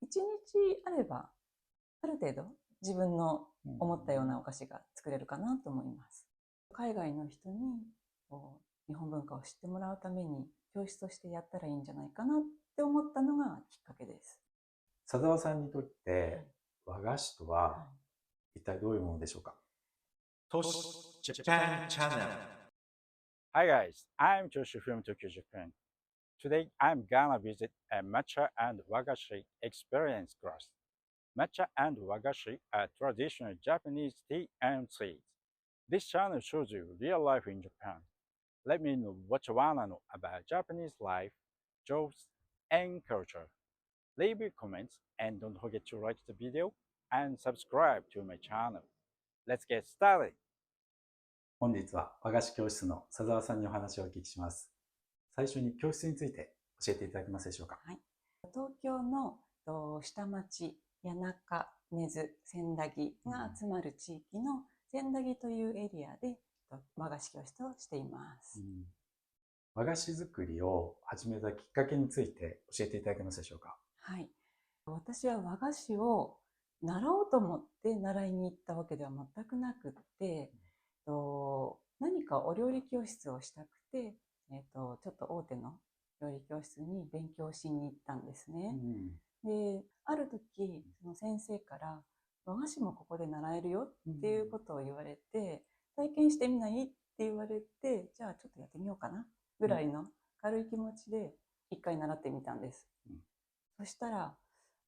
1日あれば、ある程度自分の思ったようなお菓子が作れるかなと思います。海外の人に日本文化を知ってもらうために教室としてやったらいいんじゃないかなって思ったのがきっかけです。佐澤さんにとって和菓子とは一体どういうものでしょうか？ Toast Japan Channel. Hi guys, I'm Joshi from Tokyo, Japan. Today I'm gonna visit a matcha and wagashi experience class. Matcha and wagashi are traditional Japanese tea and sweets. This channel shows you real life in Japan. Let me know what you wanna know about Japanese life, jobs, and culture. Leave your comments and don't forget to like the video and subscribe to my channel. Let's get started! 本日は和菓子教室の佐澤さんにお話をお聞きします。最初に教室について教えていただけますでしょうか？はい、東京の下町、谷中、根津、千駄木が集まる地域の千駄木というエリアで和菓子教室をしています。和菓子作りを始めたきっかけについて教えていただけますでしょうか？はい、私は和菓子を習おうと思って習いに行ったわけでは全くなくって、何かお料理教室をしたくて、ちょっと大手の料理教室に勉強しに行ったんですね。で、ある時、その先生から和菓子もここで習えるよっていうことを言われて、体験してみないって言われて、じゃあちょっとやってみようかなぐらいの軽い気持ちで一回習ってみたんです。そしたら、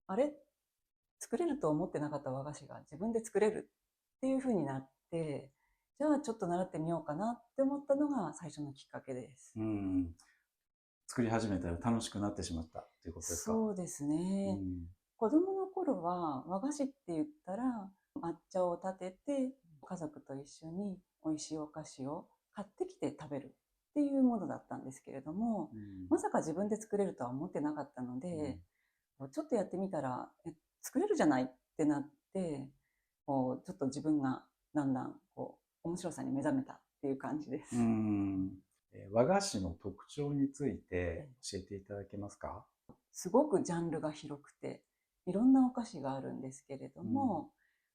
あれ作れると思ってなかった和菓子が自分で作れるっていう風になって、じゃあちょっと習ってみようかなって思ったのが最初のきっかけです。作り始めたら楽しくなってしまったということですか？そうですね。子供の頃は和菓子って言ったら抹茶を立てて家族と一緒に美味しいお菓子を買ってきて食べるっていうものだったんですけれども、まさか自分で作れるとは思ってなかったので、ちょっとやってみたら作れるじゃないってなって、ちょっと自分がだんだん面白さに目覚めたっていう感じです。和菓子の特徴について教えていただけますか？すごくジャンルが広くていろんなお菓子があるんですけれども、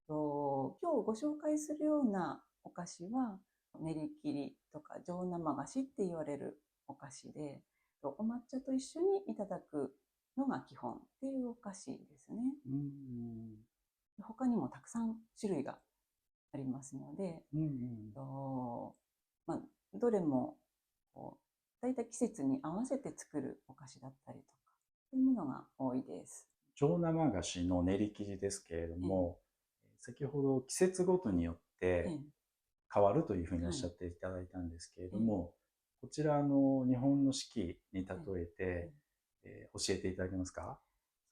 今日ご紹介するようなお菓子は練り切りとか上生菓子って言われるお菓子で、お抹茶と一緒にいただくのが基本っていうお菓子ですね。他にもたくさん種類がありますので、どれもだいたい季節に合わせて作るお菓子だったりとかそういうものが多いです。上生菓子の練り切りですけれども、先ほど季節ごとによって変わるというふうにおっしゃっていただいたんですけれども、こちらの日本の四季に例えて、教えていただけますか？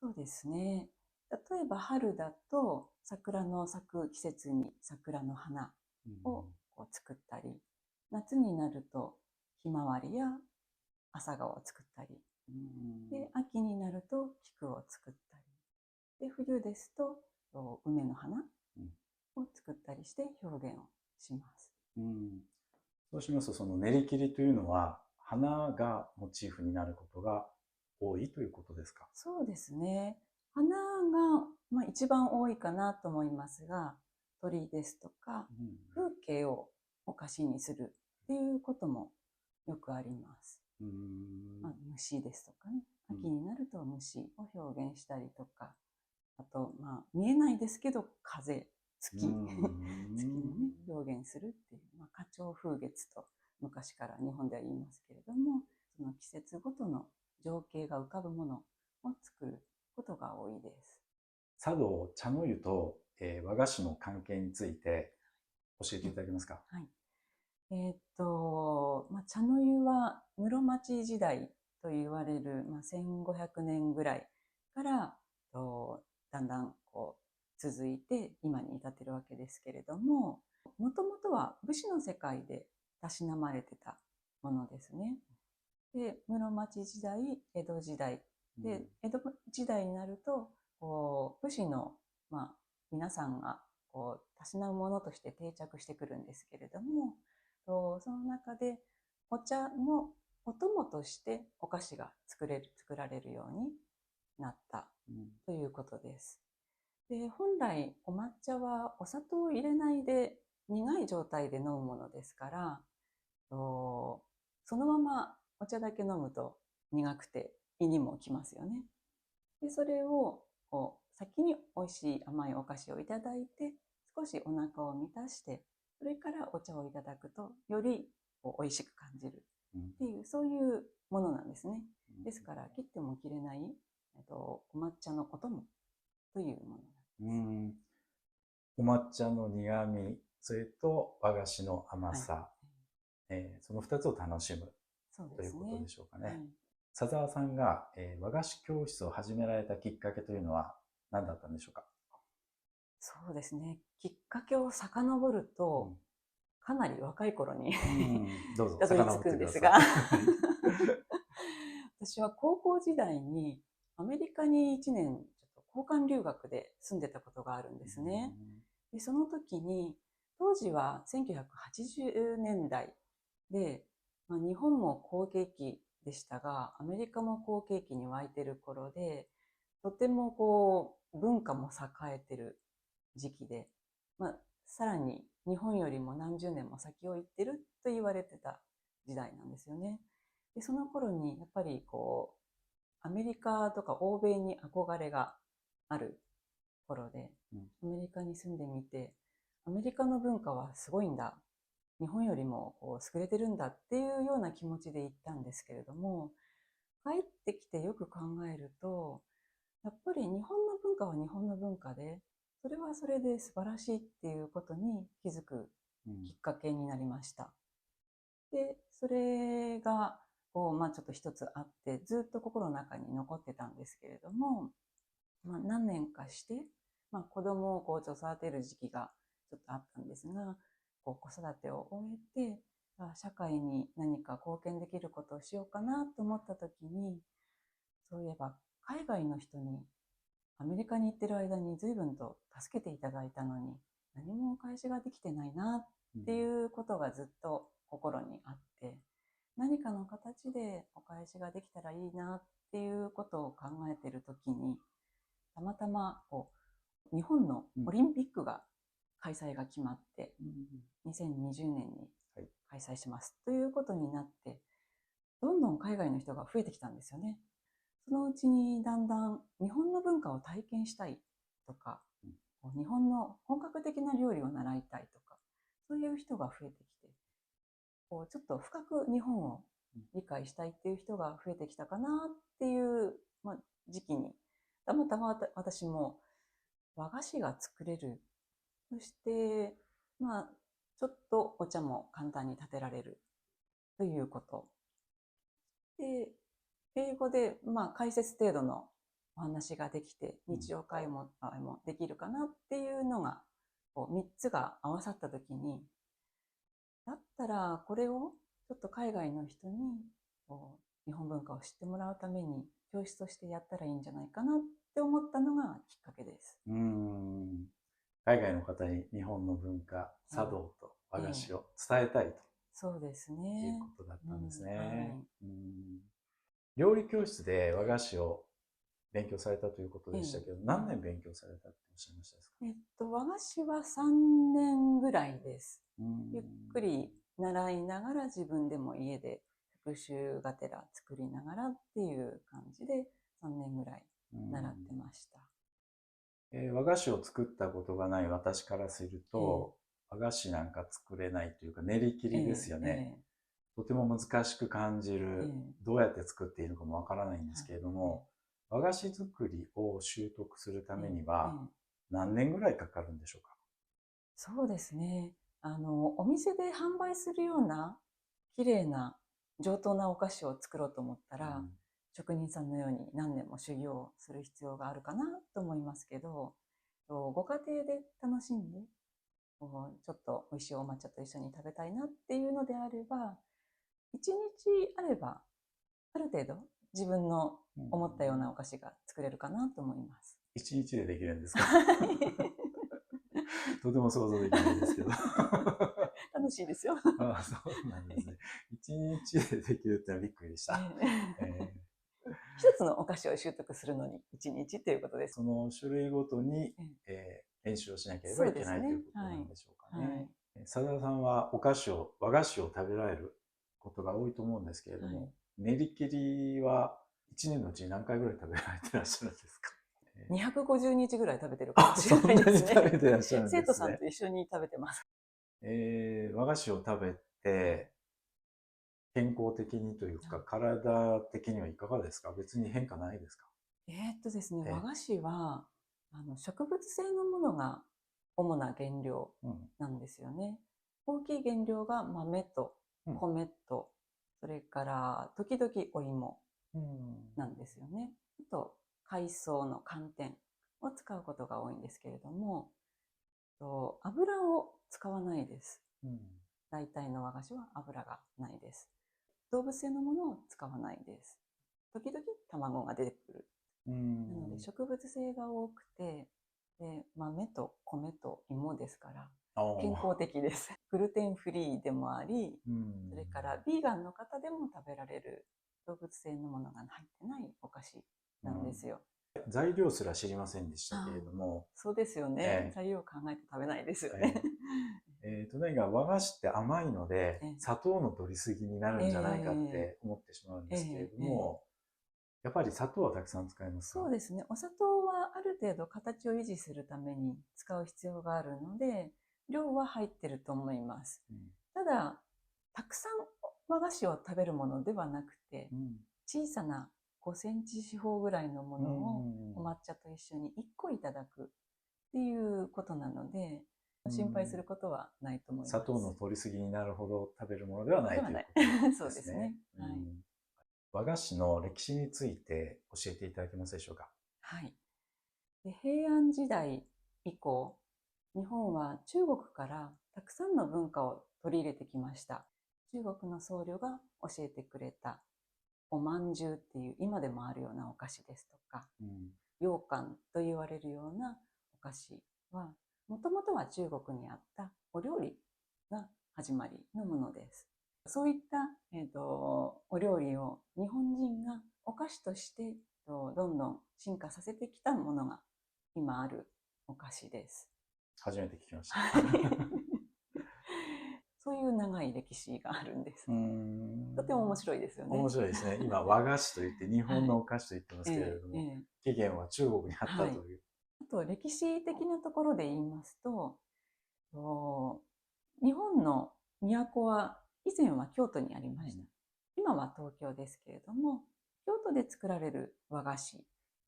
そうですね。例えば春だと桜の咲く季節に桜の花を作ったり、夏になるとひまわりや朝顔を作ったり、で秋になると菊を作ったり、で冬ですと梅の花を作ったりして表現をします。そうしますと、その練り切りというのは花がモチーフになることが多いということですか？そうですね。花が、一番多いかなと思いますが、鳥ですとか、風景をお菓子にするっていうこともよくあります。虫ですとかね。秋になると虫を表現したりとか、あと、見えないですけど、風、月、月のね、表現するっていう、花鳥風月と昔から日本では言いますけれども、その季節ごとの情景が浮かぶものを作ることが多いです。茶道、茶の湯と、和菓子の関係について教えていただけますか？はい。茶の湯は室町時代と言われる、1500年ぐらいからだんだん続いて今に至っているわけですけれども、もともとは武士の世界でたしなまれてたものですね。で、室町時代、江戸時代で、江戸時代になると武士の、皆さんがたしなむものとして定着してくるんですけれども、その中でお茶のお供としてお菓子が作られるようになったということです。で、本来お抹茶はお砂糖を入れないで苦い状態で飲むものですから、そのままお茶だけ飲むと苦くて胃にもきますよね。で、それを先に美味しい甘いお菓子をいただいて、少しお腹を満たして、それからお茶をいただくとより美味しく感じるっていう、そういうものなんですね。ですから切っても切れないお抹茶のお供というものなんです。お抹茶の苦味、それと和菓子の甘さ、その2つを楽しむということでしょうかね。佐沢さんが、和菓子教室を始められたきっかけというのは何だったんでしょうか？そうですね。きっかけを遡ると、かなり若い頃にどうぞたどり着くんですが私は高校時代にアメリカに1年ちょっと交換留学で住んでたことがあるんですね。で、その時に当時は1980年代で、日本も好景気でしたが、アメリカも好景気に沸いてる頃で、とても文化も栄えてる時期で、さらに日本よりも何十年も先を行ってると言われてた時代なんですよね。で、その頃にやっぱりアメリカとか欧米に憧れがある頃で、アメリカに住んでみて、アメリカの文化はすごいんだ、日本よりも優れてるんだっていうような気持ちで行ったんですけれども、帰ってきてよく考えると、やっぱり日本の文化は日本の文化で、それはそれで素晴らしいっていうことに気づくきっかけになりました。で、それがちょっと一つあって、ずっと心の中に残ってたんですけれども、何年かして、子供を育てる時期がちょっとあったんですが、子育てを終えて、社会に何か貢献できることをしようかなと思った時に、そういえば海外の人にアメリカに行ってる間に随分と助けていただいたのに、何もお返しができてないなっていうことがずっと心にあって、何かの形でお返しができたらいいなっていうことを考えてる時に、たまたま日本のオリンピックが開催が決まって、2020年に開催しますということになって、どんどん海外の人が増えてきたんですよね。そのうちにだんだん日本の文化を体験したいとか、日本の本格的な料理を習いたいとか、そういう人が増えてきて、ちょっと深く日本を理解したいっていう人が増えてきたかなっていう時期に、たまたま私も和菓子が作れる。そして、ちょっとお茶も簡単に立てられるということ。で、英語で、解説程度のお話ができて、日常会話もできるかなっていうのが、3つが合わさったときに、だったらこれをちょっと海外の人に日本文化を知ってもらうために教室としてやったらいいんじゃないかなって思ったのがきっかけです。海外の方に日本の文化、茶道と和菓子を伝えたいと、そうですね。いうことだったんですね。料理教室で和菓子を勉強されたということでしたけど、何年勉強されたっておっしゃいましたですか？和菓子は3年ぐらいです。ゆっくり習いながら自分でも家で復習がてら作りながらっていう感じで3年ぐらい習ってました。和菓子を作ったことがない私からすると、和菓子なんか作れないというか練り切りですよね。とても難しく感じる、どうやって作っていいのかもわからないんですけれども、和菓子作りを習得するためには何年ぐらいかかるんでしょうか？そうですね。お店で販売するような綺麗な上等なお菓子を作ろうと思ったら、職人さんのように何年も修行する必要があるかなと思いますけど、ご家庭で楽しんで、ちょっと美味しいお抹茶と一緒に食べたいなっていうのであれば、1日あれば、ある程度自分の思ったようなお菓子が作れるかなと思います。1日でできるんですか？とても想像できないですけど。楽しいですよ。ああ、そうなんですね。1日でできるってのはびっくりでした。一つのお菓子を習得するのに1日ということです。その種類ごとに、練習をしなければいけない、ということなんでしょうかね。佐田さんは和菓子を食べられることが多いと思うんですけれども、練り切りは1年のうちに何回ぐらい食べられてらっしゃるんですか？250日ぐらい食べてるかもしれないですね。そんなに食べてらっしゃるんですね。生徒さんと一緒に食べてます。和菓子を食べて、健康的にというか、体的にはいかがですか？別に変化ないですか？ですね、和菓子は、植物性のものが主な原料なんですよね。大きい原料が豆と米と、それから時々お芋なんですよね。あと、海藻の寒天を使うことが多いんですけれども、油を使わないです。大体の和菓子は油がないです。動物性のものを使わないです。時々卵が出てくる。なので植物性が多くて、で豆と米と芋ですから健康的です。グルテンフリーでもあり、それからビーガンの方でも食べられる動物性のものが入ってないお菓子なんですよ。材料すら知りませんでしたけれども。そうですよね。材料を考えて食べないですよね。何か和菓子って甘いので、砂糖の取りすぎになるんじゃないかって思ってしまうんですけれども、やっぱり砂糖はたくさん使いますか？そうですね。お砂糖はある程度形を維持するために使う必要があるので、量は入ってると思います。ただ、たくさん和菓子を食べるものではなくて、小さな5センチ四方ぐらいのものをお抹茶と一緒に1個いただくっていうことなので、心配することはないと思います。砂糖の取りすぎになるほど食べるものではないということですね。そうですね。和菓子の歴史について教えていただけますでしょうか？はい。平安時代以降、日本は中国からたくさんの文化を取り入れてきました。中国の僧侶が教えてくれたおまんじゅうっていう今でもあるようなお菓子ですとか、羊羹と言われるようなお菓子は、もともとは中国にあったお料理が始まりのものです。そういった、お料理を日本人がお菓子としてどんどん進化させてきたものが今あるお菓子です。初めて聞きました。そういう長い歴史があるんです。とても面白いですよね。面白いですね。今和菓子といって日本のお菓子と言ってますけれども、起源は中国にあったという。あと歴史的なところで言いますと、日本の都は以前は京都にありました。今は東京ですけれども、京都で作られる和菓子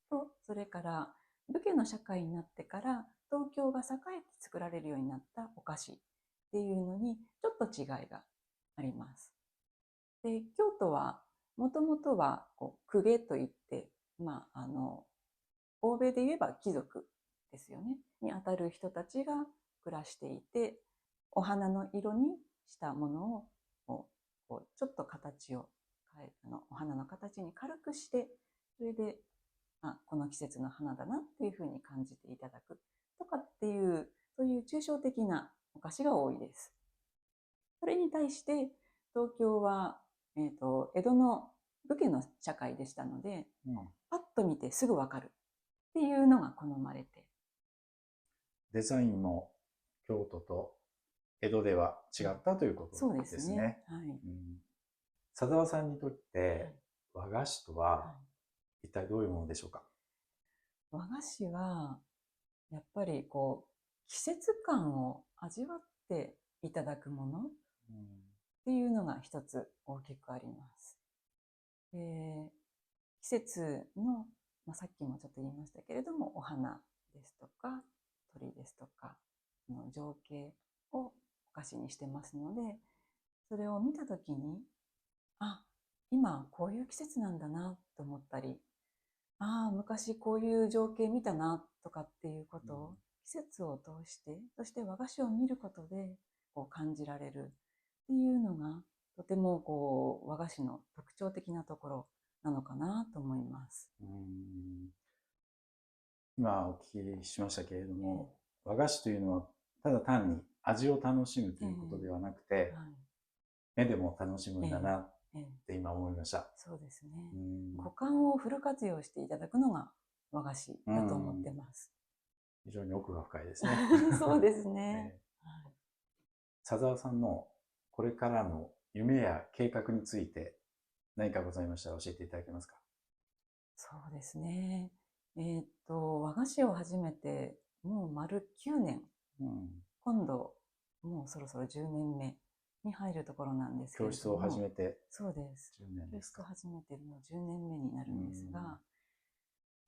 と、それから武家の社会になってから東京が栄えて作られるようになったお菓子っていうのにちょっと違いがあります。で、京都はもともとは公家といって、欧米で言えば貴族ですよね、にあたる人たちが暮らしていて、お花の色にしたものをちょっと形を変えお花の形に軽くして、それでこの季節の花だなっていうふうに感じていただくとかっていう、そういう抽象的なお菓子が多いです。それに対して東京は、江戸の武家の社会でしたので、パッと見てすぐ分かるっていうのが好まれて、デザインも京都と江戸では違ったということですね。そうですね。佐沢さんにとって和菓子とは一体どういうものでしょうか？和菓子はやっぱり季節感を味わっていただくものっていうのが一つ大きくあります。季節の、さっきもちょっと言いましたけれども、お花ですとか鳥ですとかの情景をお菓子にしてますので、それを見た時に、今こういう季節なんだなと思ったり、昔こういう情景見たなとかっていうことを季節を通して、そして和菓子を見ることで感じられるっていうのが、とても和菓子の特徴的なところなのかなと思います。今お聞きしましたけれども、和菓子というのはただ単に味を楽しむということではなくて、目でも楽しむんだなっって今思いました。そうですね。うん、五感をフル活用していただくのが和菓子だと思ってます。非常に奥が深いですね。そうですね。佐沢さんのこれからの夢や計画について何かございましたら教えていただけますか？そうですね。和菓子を始めてもう丸9年、今度もうそろそろ10年目に入るところなんですけれども。教室を始めてそうです。10年ですか。教室を始めてもう10年目になるんですが、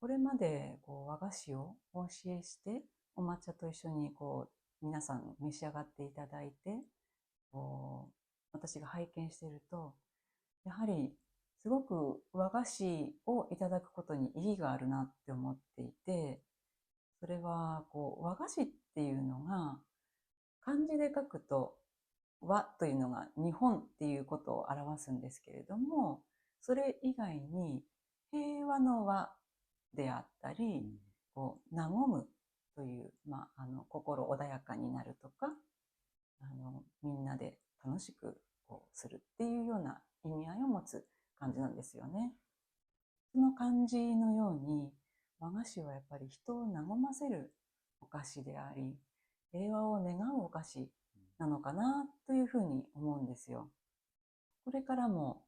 これまで和菓子をお教えして、お抹茶と一緒に皆さん召し上がっていただいて、私が拝見していると、やはりすごく和菓子をいただくことに意義があるなって思っていて、それは和菓子っていうのが漢字で書くと和というのが日本っていうことを表すんですけれども、それ以外に平和の和であったり、和むという、心穏やかになるとか、みんなで楽しくするっていうような意味合いを持つ漢字なんですよね。その漢字のように和菓子はやっぱり人を和ませるお菓子であり、平和を願うお菓子なのかなというふうに思うんですよ。これからも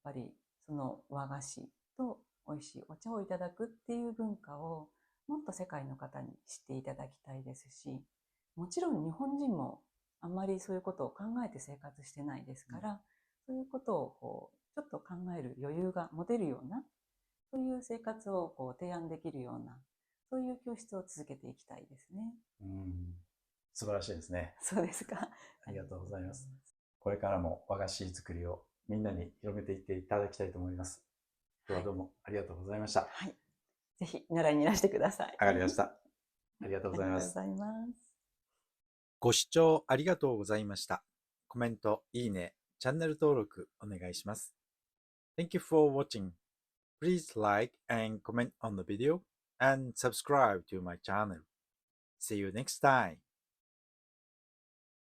やっぱりその和菓子と美味しいお茶をいただくっていう文化をもっと世界の方に知っていただきたいですし、もちろん日本人もあんまりそういうことを考えて生活してないですから、そういうことをちょっと考える余裕が持てるような、そういう生活を提案できるような、そういう教室を続けていきたいですね。素晴らしいですね。そうですか。ありがとうございます。これからも和菓子作りをみんなに広めていっていただきたいと思います。今日はどうもありがとうございました。はい。ぜひ習いにいらしてください。上がりました。ありがとうございます。ありがとうございます。ご視聴ありがとうございました。コメント、いいね、チャンネル登録お願いします。Thank you for watching. Please like and comment on the video and subscribe to my channel. See you next time.